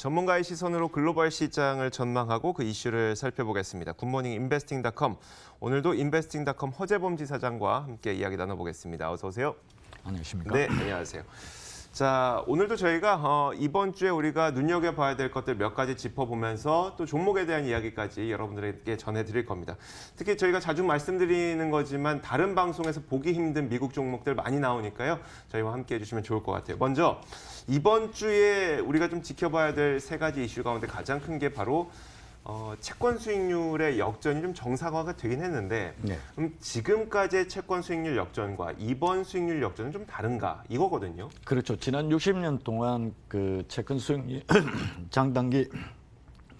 전문가의 시선으로 글로벌 시장을 전망하고 그 이슈를 살펴보겠습니다. 굿모닝 인베스팅닷컴. 오늘도 인베스팅닷컴 허재범 지사장과 함께 이야기 나눠보겠습니다. 어서 오세요. 안녕하십니까? 네, 안녕하세요. 자, 오늘도 저희가 이번 주에 우리가 눈여겨봐야 될 것들 몇 가지 짚어보면서 또 종목에 대한 이야기까지 여러분들에게 전해드릴 겁니다. 특히 저희가 자주 말씀드리는 거지만 다른 방송에서 보기 힘든 미국 종목들 많이 나오니까요. 저희와 함께 해주시면 좋을 것 같아요. 먼저 이번 주에 우리가 좀 지켜봐야 될 세 가지 이슈 가운데 가장 큰 게 바로 채권 수익률의 역전이 좀 정상화가 되긴 했는데 네. 지금까지의 채권 수익률 역전과 이번 수익률 역전은 좀 다른가 이거거든요. 그렇죠. 지난 60년 동안 그 채권 수익률 장단기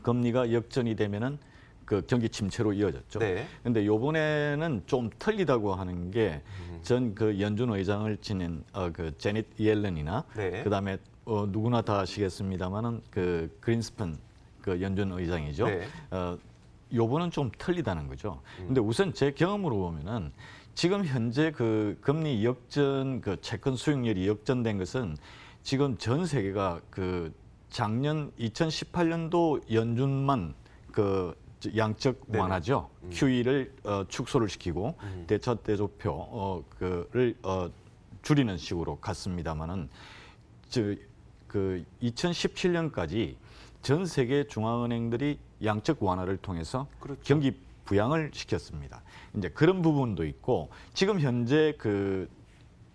금리가 역전이 되면은 그 경기 침체로 이어졌죠. 네. 근데 요번에는 좀 틀리다고 하는 게 전 그 연준 의장을 지낸 그 제닛 옐런이나 네. 그다음에 누구나 다 아시겠습니다만은 그 그린스펀 그 연준 의장이죠. 네. 요번은 좀 틀리다는 거죠. 근데 우선 제 경험으로 보면은 지금 현재 그 금리 역전, 그 채권 수익률이 역전된 것은 지금 전 세계가 그 작년 2018년도 연준만 그 양적 네네. 완화죠. QE를 축소를 시키고 대차 대조표 그를 줄이는 식으로 갔습니다만은 그 2017년까지 전 세계 중앙은행들이 양적 완화를 통해서 그렇죠. 경기 부양을 시켰습니다. 이제 그런 부분도 있고 지금 현재 그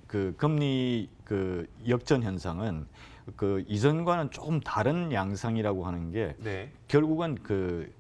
금리 그 역전 현상은 그 이전과는 조금 다른 양상이라고 하는 게 네. 결국은 그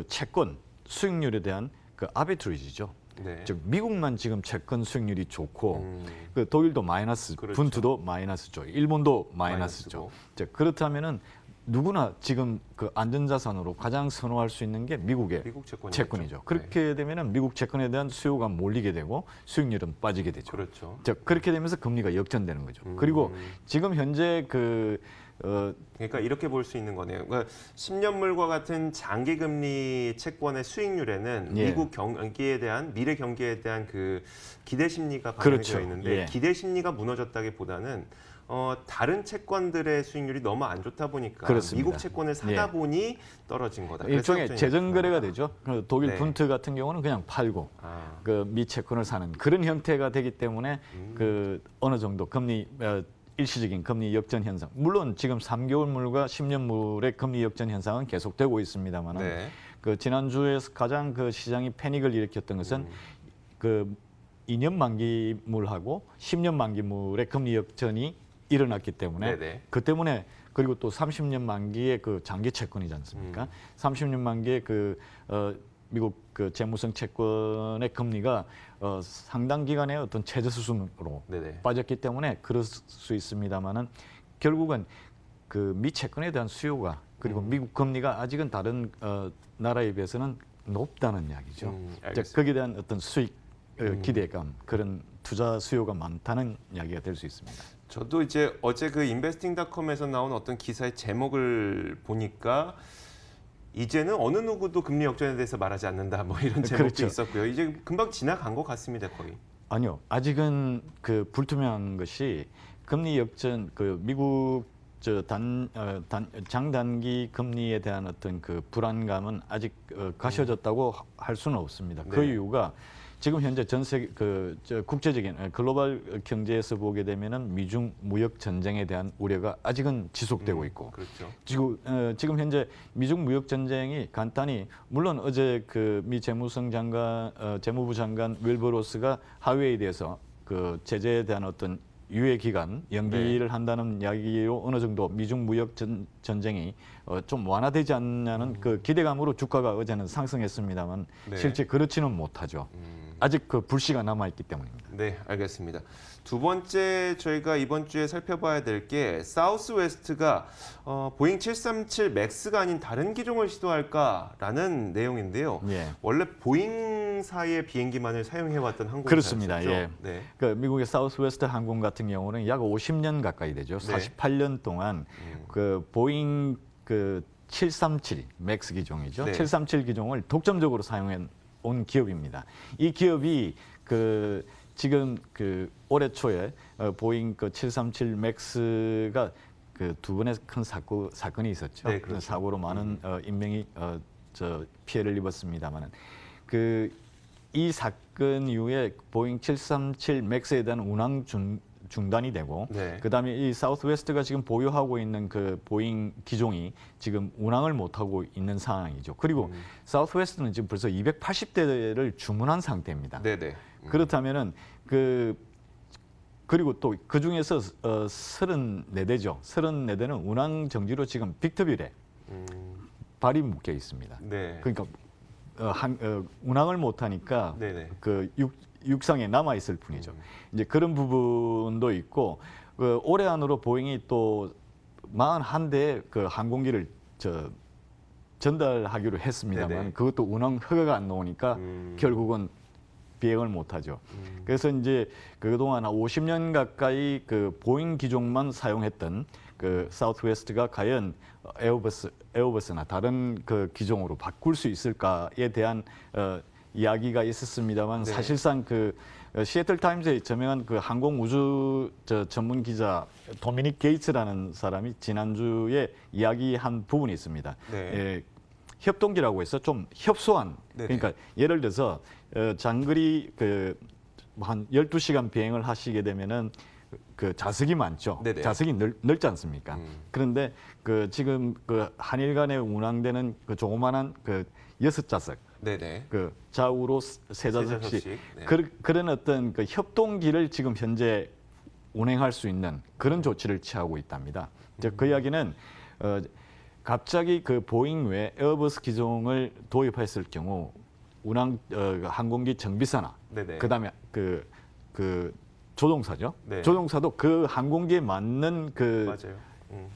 채권 수익률에 대한 그 아비트리지죠. 네. 즉 미국만 지금 채권 수익률이 좋고 그 독일도 마이너스, 그렇죠. 분투도 마이너스죠. 일본도 마이너스죠. 마이너스고. 즉 그렇다면은 누구나 지금 그 안전자산으로 가장 선호할 수 있는 게 미국의 미국 채권이겠죠. 채권이죠. 네. 그렇게 되면은 미국 채권에 대한 수요가 몰리게 되고 수익률은 빠지게 되죠. 그렇죠. 즉 그렇게 되면서 금리가 역전되는 거죠. 그리고 지금 현재 그러니까 이렇게 볼 수 있는 거네요. 그러니까 10년물과 같은 장기 금리 채권의 수익률에는 예. 미국 경기에 대한 미래 경기에 대한 그 기대 심리가 반영이 그렇죠. 되어 있는데 예. 기대 심리가 무너졌다기보다는 다른 채권들의 수익률이 너무 안 좋다 보니까 그렇습니다. 미국 채권을 사다 예. 보니 떨어진 거다. 그래서 일종의 역전이 재정 거래가 나타난다. 되죠. 그 독일 네. 분트 같은 경우는 그냥 팔고 아, 그 미 채권을 사는 그런 형태가 되기 때문에 그 어느 정도 금리 일시적인 금리 역전 현상. 물론 지금 3개월물과 10년물의 금리 역전 현상은 계속되고 있습니다만은 네. 그 지난주에 가장 그 시장이 패닉을 일으켰던 것은 그 2년 만기물하고 10년 만기물의 금리 역전이 일어났기 때문에 네네. 그 때문에 그리고 또 30년 만기의 그 장기 채권이지 않습니까? 30년 만기의 미국 그 재무성 채권의 금리가 상당 기간의 어떤 최저 수준으로 네네. 빠졌기 때문에 그럴 수 있습니다만은 결국은 그 미 채권에 대한 수요가 그리고 미국 금리가 아직은 다른 나라에 비해서는 높다는 이야기죠. 알겠습니다. 즉 거기에 대한 어떤 수익 기대감 그런 투자 수요가 많다는 이야기가 될 수 있습니다. 저도 이제 어제 그 인베스팅닷컴에서 나온 어떤 기사의 제목을 보니까 이제는 어느 누구도 금리 역전에 대해서 말하지 않는다 뭐 이런 제목도 그렇죠. 있었고요. 이제 금방 지나간 것 같습니다, 거의. 아니요, 아직은 그 불투명한 것이 금리 역전 그 미국 장단기 금리에 대한 어떤 그 불안감은 아직 가셔졌다고 할 수는 없습니다. 그 네. 이유가 지금 현재 전 세계 국제적인 글로벌 경제에서 보게 되면은 미중 무역 전쟁에 대한 우려가 아직은 지속되고 있고 그렇죠. 지금 현재 미중 무역 전쟁이 간단히 물론 어제 그 미 재무부 장관 윌버 로스가 하웨이에 대해서 그 제재에 대한 어떤 유예 기간 연기를 한다는 이야기로 어느 정도 미중 무역 전쟁이 좀 완화되지 않냐는 그 기대감으로 주가가 어제는 상승했습니다만 네. 실제 그렇지는 못하죠. 아직 그 불씨가 남아 있기 때문입니다. 네, 알겠습니다. 두 번째 저희가 이번 주에 살펴봐야 될 게 사우스웨스트가 보잉 737 맥스가 아닌 다른 기종을 시도할까라는 내용인데요. 예. 원래 보잉사의 비행기만을 사용해왔던 항공사였죠. 그렇습니다. 예. 네. 그 미국의 사우스웨스트 항공 같은 경우는 약 50년 가까이 되죠. 네. 48년 동안 그 보잉 그 737 맥스 기종이죠. 네. 737 기종을 독점적으로 사용해 온 기업입니다. 이 기업이 그 지금 그 올해 초에 보잉 그 737 맥스가 그 두 번의 큰 사건이 있었죠. 네, 그렇죠. 사고로 많은 인명이 피해를 입었습니다만은 이 사건 이후에 보잉 737 맥스에 대한 운항 중단이 되고 네. 그다음에 이 사우스웨스트가 지금 보유하고 있는 그 보잉 기종이 지금 운항을 못 하고 있는 상황이죠. 그리고 사우스웨스트는 지금 벌써 280대를 주문한 상태입니다. 네네. 그렇다면은 그리고 또 그 중에서 34대죠. 34대는 운항 정지로 지금 빅터빌에 발이 묶여 있습니다. 네. 그러니까 운항을 못 하니까 네네. 그 육상에 남아 있을 뿐이죠. 이제 그런 부분도 있고 올해 안으로 보잉이 또 41대의 그 항공기를 전달하기로 했습니다만 네네. 그것도 운항 허가가 안 나오니까 결국은 비행을 못 하죠. 그래서 이제 그동안 50년 가까이 그 보잉 기종만 사용했던 그 사우스웨스트가 과연 에어버스나 다른 그 기종으로 바꿀 수 있을까에 대한 이야기가 있었습니다만 네. 사실상 그 시애틀 타임즈에 저명한 그 항공 우주 전문 기자 도미닉 게이츠라는 사람이 지난주에 이야기한 부분이 있습니다. 네. 예, 협동기라고 해서 좀 협소한 네네. 그러니까 예를 들어서 장거리 한 12시간 비행을 하시게 되면은 그 좌석이 많죠. 네네. 좌석이 넓지 않습니까? 그런데 지금 한일 간에 운항되는 그 조그만한 6좌석 네네. 좌우로 세 좌석씩 좌석씩. 네. 그런 어떤 협동기를 지금 현재 운행할 수 있는 그런 조치를 취하고 있답니다. 그 이야기는 갑자기 그 보잉 외 에어버스 기종을 도입했을 경우 운항 항공기 정비사나 네네. 그다음에 조종사죠. 네. 조종사도 그 항공기에 맞는 맞아요.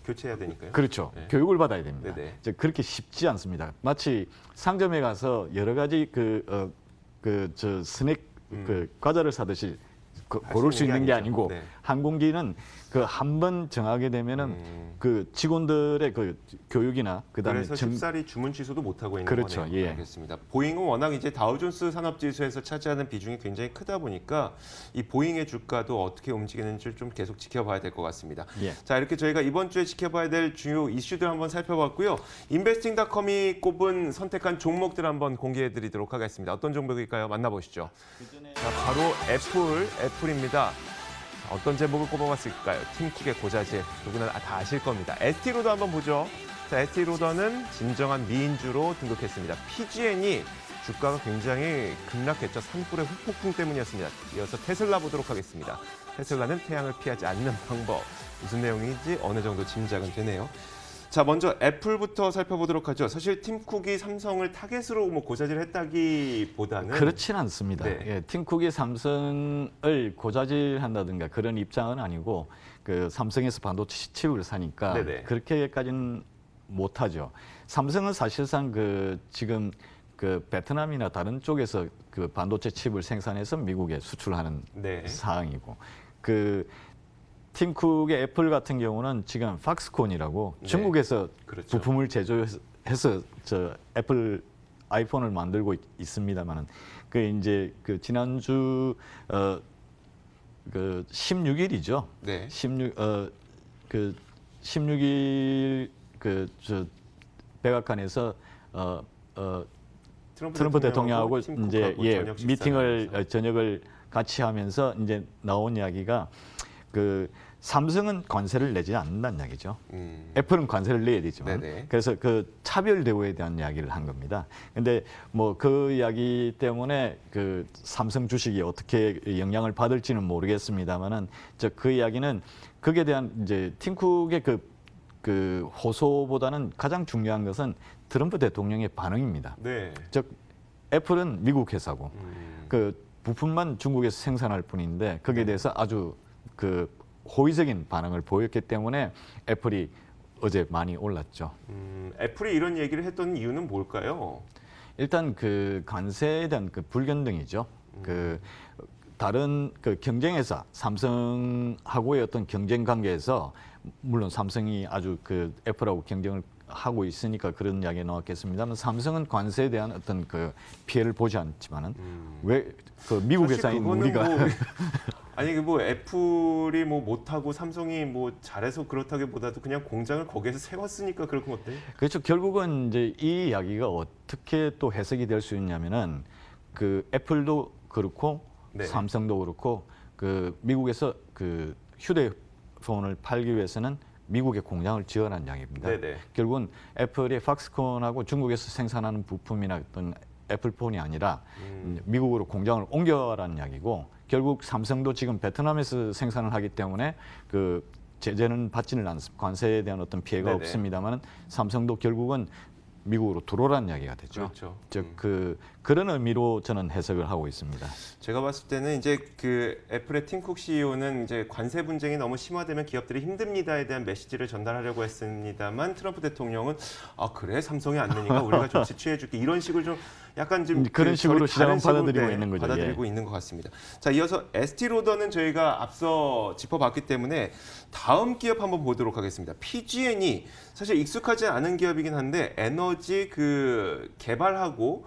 교체해야 되니까요. 그렇죠. 네. 교육을 받아야 됩니다. 네네. 이제 그렇게 쉽지 않습니다. 마치 상점에 가서 여러 가지 스낵 과자를 사듯이 고를 수 있는 게 아니고 네. 항공기는 한 번 정하게 되면은 그 직원들의 교육이나 그다음에 그래서 쉽사리 주문 취소도 못 하고 있는 그렇죠. 거네요. 예. 알겠습니다. 보잉은 워낙 이제 다우존스 산업지수에서 차지하는 비중이 굉장히 크다 보니까 이 보잉의 주가도 어떻게 움직이는지 좀 계속 지켜봐야 될 것 같습니다. 예. 자, 이렇게 저희가 이번 주에 지켜봐야 될 주요 이슈들 한번 살펴봤고요. 인베스팅닷컴이 꼽은 선택한 종목들 한번 공개해드리도록 하겠습니다. 어떤 종목일까요? 만나보시죠. 자, 바로 애플입니다. 어떤 제목을 꼽아봤을까요? 팀쿡의 고자질, 누구나 다 아실 겁니다. 에스티로더 한번 보죠. 자, 에스티로더는 진정한 미인주로 등극했습니다. PGN이 주가가 굉장히 급락했죠. 산불의 후폭풍 때문이었습니다. 이어서 테슬라 보도록 하겠습니다. 테슬라는 태양을 피하지 않는 방법. 무슨 내용인지 어느 정도 짐작은 되네요. 자, 먼저 애플부터 살펴보도록 하죠. 사실 팀쿡이 삼성을 타겟으로 고자질했다기보다는 그렇진 않습니다. 네. 예, 팀쿡이 삼성을 고자질한다든가 그런 입장은 아니고 삼성에서 반도체 칩을 사니까 네네. 그렇게까지는 못하죠. 삼성은 사실상 지금 베트남이나 다른 쪽에서 반도체 칩을 생산해서 미국에 수출하는 네. 사항이고 팀쿡의 애플 같은 경우는 지금 팍스콘이라고 네. 중국에서 그렇죠. 부품을 제조해서 애플 아이폰을 만들고 있습니다만은 이제 지난주 16일이죠. 네. 16일 백악관에서 트럼프 대통령하고 팀쿡하고 이제 저녁 식사를 미팅을 하면서. 저녁을 같이 하면서 이제 나온 이야기가 삼성은 관세를 내지 않는다는 이야기죠. 애플은 관세를 내야 되지만 네네. 그래서 차별 대우에 대한 이야기를 한 겁니다. 근데 그 이야기 때문에 삼성 주식이 어떻게 영향을 받을지는 모르겠습니다만은 그 이야기는 그에 대한 이제 팀쿡의 호소보다는 가장 중요한 것은 트럼프 대통령의 반응입니다. 네. 즉 애플은 미국 회사고 부품만 중국에서 생산할 뿐인데 거기에 대해서 아주 호의적인 반응을 보였기 때문에 애플이 어제 많이 올랐죠. 애플이 이런 얘기를 했던 이유는 뭘까요? 일단 관세에 대한 불견등이죠. 다른 경쟁회사 삼성하고의 어떤 경쟁 관계에서 물론 삼성이 아주 애플하고 경쟁을 하고 있으니까 그런 이야기가 나왔겠습니다만 삼성은 관세에 대한 어떤 피해를 보지 않지만은 왜 미국 사실 회사인 그거는 우리가 아니 뭐 애플이 뭐 못하고 삼성이 뭐 잘해서 그렇다기보다도 그냥 공장을 거기에서 세웠으니까 그런 건 어때요? 그렇죠. 결국은 이제 이 이야기가 어떻게 또 해석이 될 수 있냐면은 그 애플도 그렇고 네. 삼성도 그렇고 그 미국에서 그 휴대폰을 팔기 위해서는 미국에 공장을 지어라는 이야기입니다. 네네. 결국은 애플이 팍스콘하고 중국에서 생산하는 부품이나 어떤 애플폰이 아니라 미국으로 공장을 옮겨라는 이야기고 결국 삼성도 지금 베트남에서 생산을 하기 때문에 그 제재는 받지는 않습니다. 관세에 대한 어떤 피해가 네네. 없습니다만 삼성도 결국은 미국으로 들어오라는 이야기가 되죠. 그렇죠. 즉 그런 의미로 저는 해석을 하고 있습니다. 제가 봤을 때는 이제 그 애플의 팀 쿡 CEO는 이제 관세 분쟁이 너무 심화되면 기업들이 힘듭니다에 대한 메시지를 전달하려고 했습니다만 트럼프 대통령은 아 그래 삼성이 안 되니까 우리가 좀 지취해줄게 이런 식으로 좀 약간 좀 그런 식으로 다른 시장은 식으로, 받아들이고 있는 거죠. 받아들이고 있는 것 같습니다. 자 이어서 에스티로더는 저희가 앞서 짚어봤기 때문에 다음 기업 한번 보도록 하겠습니다. PG&E 사실 익숙하지 않은 기업이긴 한데 에너지 그 개발하고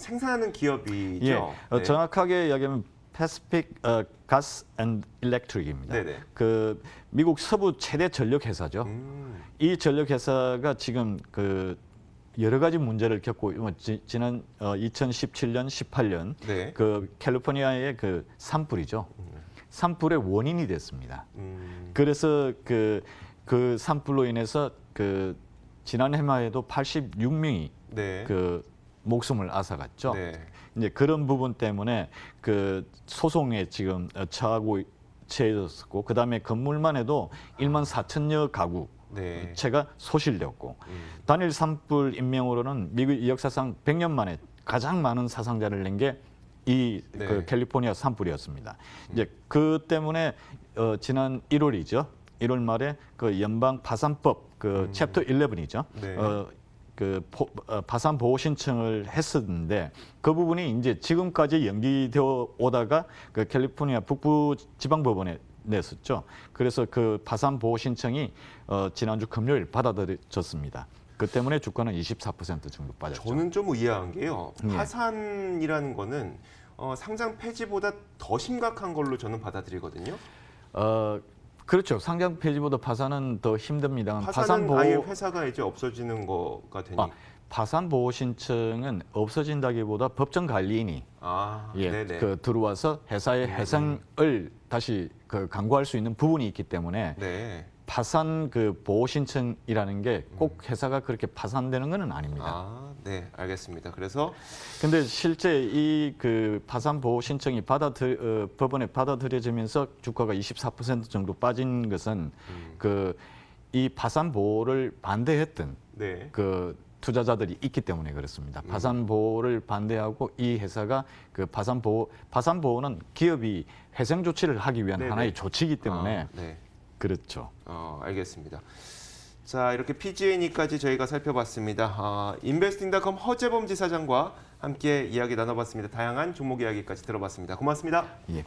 생산하는 기업이죠. 예, 네. 정확하게 이야기하면 Pacific Gas and Electric입니다. 네네. 그 미국 서부 최대 전력 회사죠. 이 전력 회사가 지금 그 여러 가지 문제를 겪고 지난 2017년, 18년 네. 그 캘리포니아의 그 산불이죠. 산불의 원인이 됐습니다. 그래서 그 산불로 인해서 그 지난 해마에도 86명이 네. 그 목숨을 앗아갔죠. 네. 이제 그런 부분 때문에 그 소송에 지금 처해졌었고 그다음에 건물만 해도 1만 4천여 가구 네. 채가 소실되었고 단일 산불 인명으로는 미국 역사상 100년 만에 가장 많은 사상자를 낸 게 이 네. 그 캘리포니아 산불이었습니다. 이제 그 때문에 지난 1월이죠. 1월 말에 그 연방 파산법 그 챕터 11이죠. 네. 파산 보호 신청을 했었는데 그 부분이 이제 지금까지 연기되어 오다가 그 캘리포니아 북부 지방법원에 냈었죠. 그래서 그 파산 보호 신청이 지난주 금요일 받아들여졌습니다. 그 때문에 주가는 24% 정도 빠졌죠. 저는 좀 의아한 게요. 예. 파산이라는 거는 상장 폐지보다 더 심각한 걸로 저는 받아들이거든요. 그렇죠. 상장 폐지보다 파산은 더 힘듭니다만 파산은 아예 회사가 이제 없어지는 거가 되니. 파산 보호 신청은 없어진다기보다 법정 관리인이 네네. 그 들어와서 회사의 해상을 다시 그 강구할 수 있는 부분이 있기 때문에 네. 파산 그 보호 신청이라는 게 꼭 회사가 그렇게 파산되는 것은 아닙니다. 네, 알겠습니다. 그래서 근데 실제 이 그 파산 보호 신청이 법원에 받아들여지면서 주가가 24% 정도 빠진 것은 그 이 파산 보호를 반대했던 네. 그 투자자들이 있기 때문에 그렇습니다. 파산 보호를 반대하고 이 회사가 그 파산 보호는 기업이 회생 조치를 하기 위한 네네. 하나의 조치이기 때문에 네. 그렇죠. 알겠습니다. 자, 이렇게 PG&E까지 저희가 살펴봤습니다. 인베스팅닷컴 허재범 지사장과 함께 이야기 나눠봤습니다. 다양한 종목 이야기까지 들어봤습니다. 고맙습니다. 예.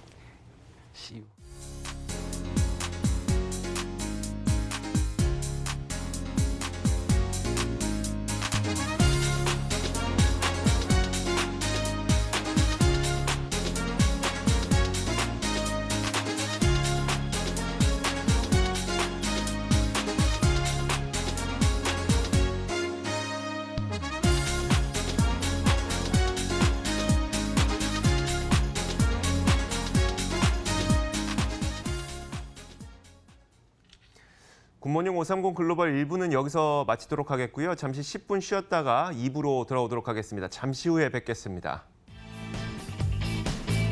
굿모닝 530 글로벌 1부는 여기서 마치도록 하겠고요. 잠시 10분 쉬었다가 2부로 돌아오도록 하겠습니다. 잠시 후에 뵙겠습니다.